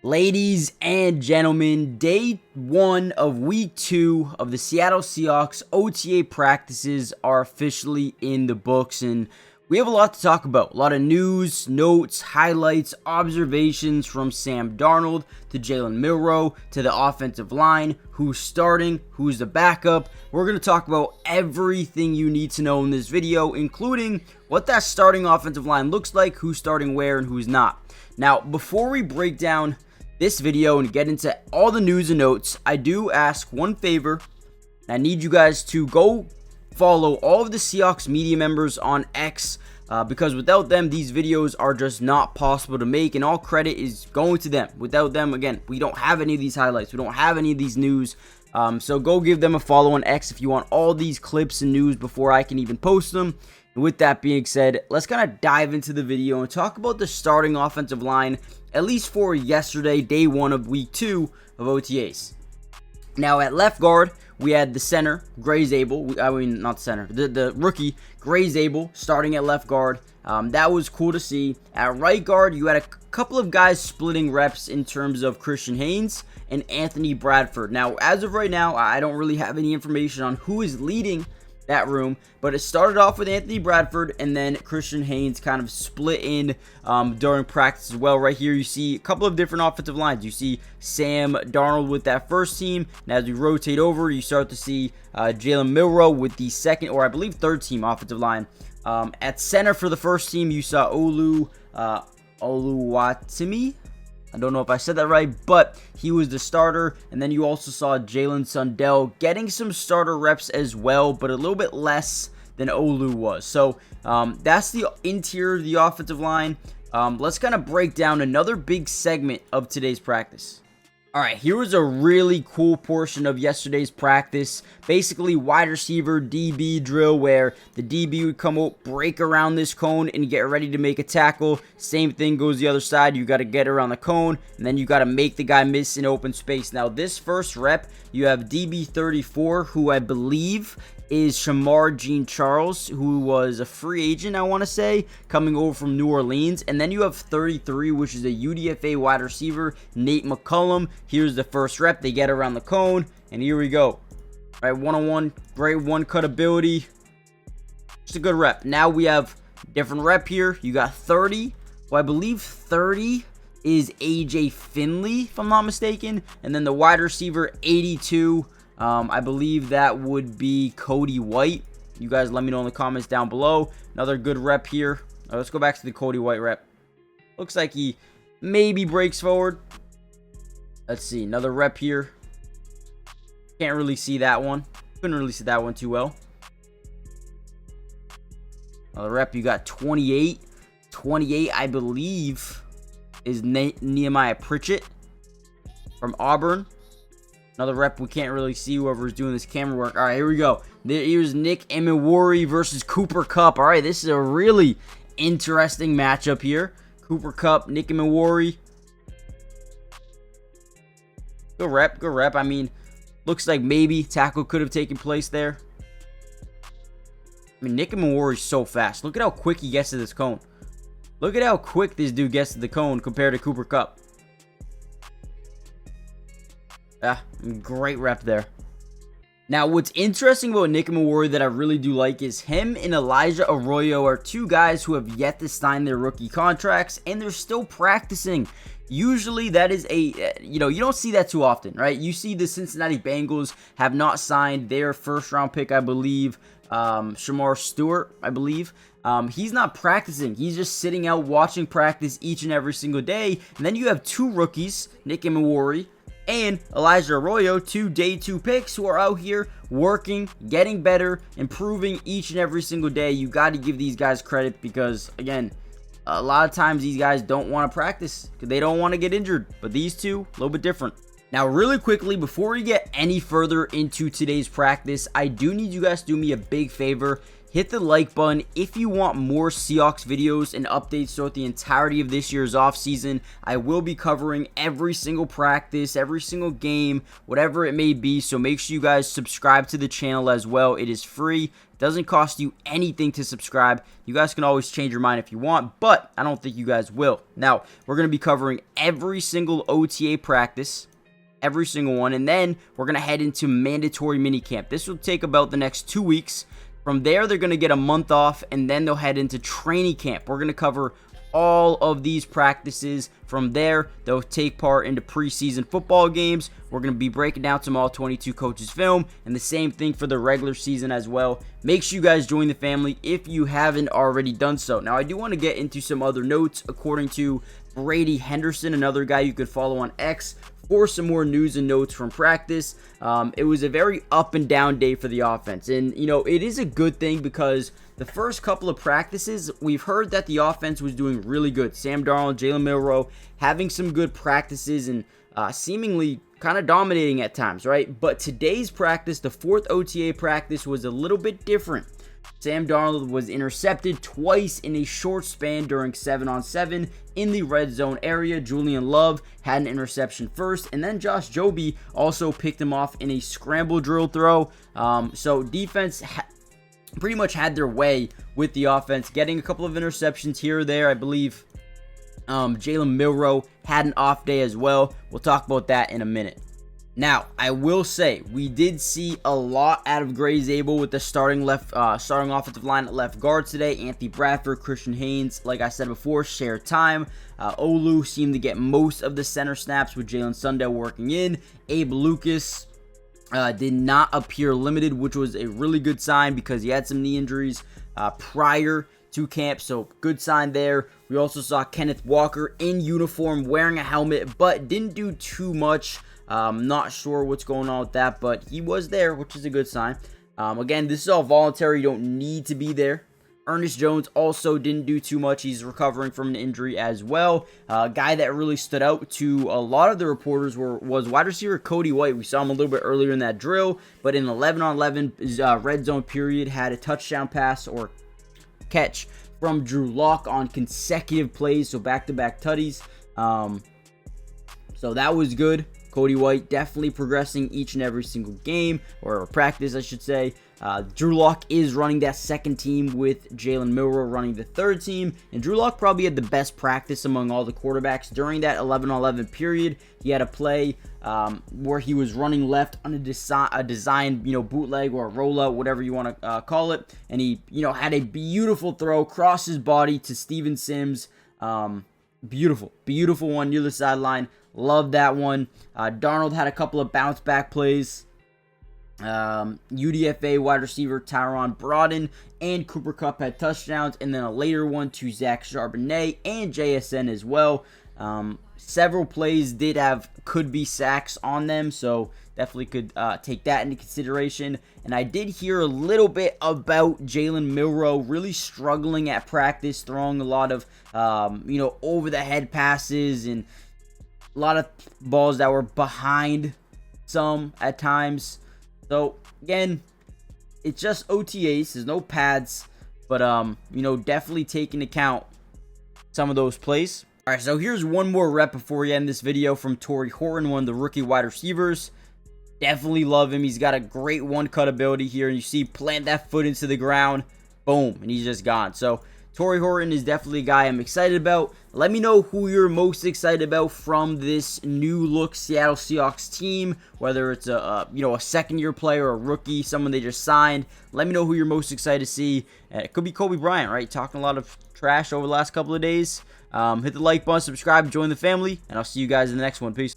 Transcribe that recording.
Ladies and gentlemen, day 1 of week 2 of the Seattle Seahawks OTA practices are officially in the books, and we have a lot to talk about. A lot of news, notes, highlights, observations from Sam Darnold to Jalen Milroe to the offensive line, who's starting, who's the backup. We're going to talk about everything you need to know in this video, including what that starting offensive line looks like, who's starting where, and who's not. Now, before we break down this video and get into all the news and notes, I do ask one favor. I need you guys to go follow all of the Seahawks media members on X, because without them, these videos are just not possible to make, and all credit is going to them. Without them, again, we don't have any of these highlights. We don't have any of these news. So go give them a follow on X if you want all these clips and news before I can even post them. And with that being said, let's kind of dive into the video and talk about the starting offensive line, at least for yesterday, day 1 of week 2 of OTAs. Now, at left guard, we had the center, Gray Zabel. I mean, not center, the rookie, Gray Zabel, starting at left guard. That was cool to see. At right guard, you had a couple of guys splitting reps in terms of Christian Haynes and Anthony Bradford. Now, as of right now, I don't really have any information on who is leading that room, but it started off with Anthony Bradford, and then Christian Haynes kind of split in during practice as well. Right here, you see a couple of different offensive lines. You see Sam Darnold with that first team, and as we rotate over, you start to see Jalen Milroe with the second, or I believe third team offensive line. At center for the first team, you saw Oluwatimi. I don't know if I said that right, but he was the starter. And then you also saw Jalen Sundell getting some starter reps as well, but a little bit less than Olu was. So that's the interior of the offensive line. Let's kind of break down another big segment of today's practice. All right, here was a really cool portion of yesterday's practice. Basically, wide receiver DB drill where the DB would come out, break around this cone, and get ready to make a tackle. Same thing goes the other side. You got to get around the cone, and then you got to make the guy miss in open space. Now, this first rep, you have DB 34, who I believe is Shamar Jean-Charles, who was a free agent, I want to say, coming over from New Orleans. And then you have 33, which is a UDFA wide receiver, Nate McCullum. Here's the first rep. They get around the cone, and here we go. All right, one-on-one, great one-cut ability. Just a good rep. Now we have different rep here. You got 30. Well, I believe 30 is AJ Finley, if I'm not mistaken. And then the wide receiver, 82. I believe that would be Cody White. You guys let me know in the comments down below. Another good rep here. Let's go back to the Cody White rep. Looks like he maybe breaks forward. Let's see. Another rep here. Can't really see that one. Couldn't really see that one too well. Another rep. You got 28. 28, I believe, is Nehemiah Pritchett from Auburn. Another rep, we can't really see whoever's doing this camera work. All right, here we go. Here's Nick Emmanwori versus Cooper Kupp. All right, this is a really interesting matchup here. Cooper Kupp, Nick Emmanwori. Good rep, good rep. I mean, looks like maybe tackle could have taken place there. I mean, Nick Emmanwori is so fast. Look at how quick he gets to this cone. Look at how quick this dude gets to the cone compared to Cooper Kupp. Great rep there. Now, what's interesting about Nick Emmanwori that I really do like is him and Elijah Arroyo are two guys who have yet to sign their rookie contracts, and they're still practicing. Usually that is you don't see that too often, right? You see the Cincinnati Bengals have not signed their first round pick, I believe, Shamar Stewart, I believe. He's not practicing. He's just sitting out watching practice each and every single day. And then you have two rookies, Nick Emmanwori and Elijah Arroyo, two day 2 picks who are out here working, getting better, improving each and every single day. You got to give these guys credit because, again, a lot of times these guys don't want to practice because they don't want to get injured. But these two, a little bit different. Now, really quickly, before we get any further into today's practice, I do need you guys to do me a big favor. hit the like button if you want more Seahawks videos and updates throughout the entirety of this year's offseason. I will be covering every single practice, every single game, whatever it may be, so make sure you guys subscribe to the channel as well. It is free. It doesn't cost you anything to subscribe. You guys can always change your mind if you want, but I don't think you guys will. Now, we're going to be covering every single OTA practice, every single one, and then we're going to head into mandatory minicamp. This will take about the next 2 weeks. From there, they're going to get a month off, and then they'll head into training camp. We're going to cover all of these practices. From there, they'll take part into preseason football games. We're going to be breaking down some all-22 coaches film, and the same thing for the regular season as well. Make sure you guys join the family if you haven't already done so. Now, I do want to get into some other notes. According to Brady Henderson, another guy you could follow on X, for some more news and notes from practice. It was a very up and down day for the offense, and you know, it is a good thing because the first couple of practices we've heard that the offense was doing really good. Sam Darnold, Jalen Milroe having some good practices and seemingly kind of dominating at times, right? But today's practice, the fourth OTA practice, was a little bit different. Sam Darnold was intercepted twice in a short span during 7-on-7 in the red zone area. Julian Love had an interception first, and then Josh Jobe also picked him off in a scramble drill throw. So defense pretty much had their way with the offense, getting a couple of interceptions here or there. I believe Jalen Milroe had an off day as well. We'll talk about that in a minute. Now, I will say, we did see a lot out of Gray Zabel with the starting offensive line at left guard today. Anthony Bradford, Christian Haynes, like I said before, shared time. Olu seemed to get most of the center snaps with Jalen Sundell working in. Abe Lucas did not appear limited, which was a really good sign because he had some knee injuries prior to camp, so good sign there. We also saw Kenneth Walker in uniform wearing a helmet, but didn't do too much. Not sure what's going on with that, but he was there, which is a good sign. Again, this is all voluntary. You don't need to be there. Ernest Jones also didn't do too much. He's recovering from an injury as well. A guy that really stood out to a lot of the reporters was wide receiver Cody White. We saw him a little bit earlier in that drill, but in 11-on-11 red zone period, had a touchdown pass or catch from Drew Lock on consecutive plays, so back-to-back tutties. So that was good. Cody White definitely progressing each and every single game, or practice, I should say. Drew Lock is running that second team with Jalen Milroe running the third team, and Drew Lock probably had the best practice among all the quarterbacks during that 11-on-11 period. He had a play where he was running left on a design, bootleg or a rollout, whatever you want to call it, and he, had a beautiful throw across his body to Steven Sims. Beautiful one near the sideline. Love that one. Darnold had a couple of bounce back plays. UDFA wide receiver Tyron Brodin and Cooper Kupp had touchdowns, and then a later one to Zach Charbonnet and JSN as well. Several plays could be sacks on them, so definitely could take that into consideration. And I did hear a little bit about Jalen Milroe really struggling at practice, throwing a lot of over the head passes and a lot of balls that were behind some at times. So again, it's just OTAs. There's no pads, but definitely take into account some of those plays. All right, so here's one more rep before we end this video from Torrey Horton, one of the rookie wide receivers. Definitely love him. He's got a great one-cut ability here, and you see plant that foot into the ground, boom, and he's just gone. So Torrey Horton is definitely a guy I'm excited about. Let me know who you're most excited about from this new look Seattle Seahawks team, whether it's a second-year player or a rookie, someone they just signed. Let me know who you're most excited to see. It could be Kobe Bryant, right? Talking a lot of trash over the last couple of days. Hit the like button, subscribe, join the family, and I'll see you guys in the next one. Peace.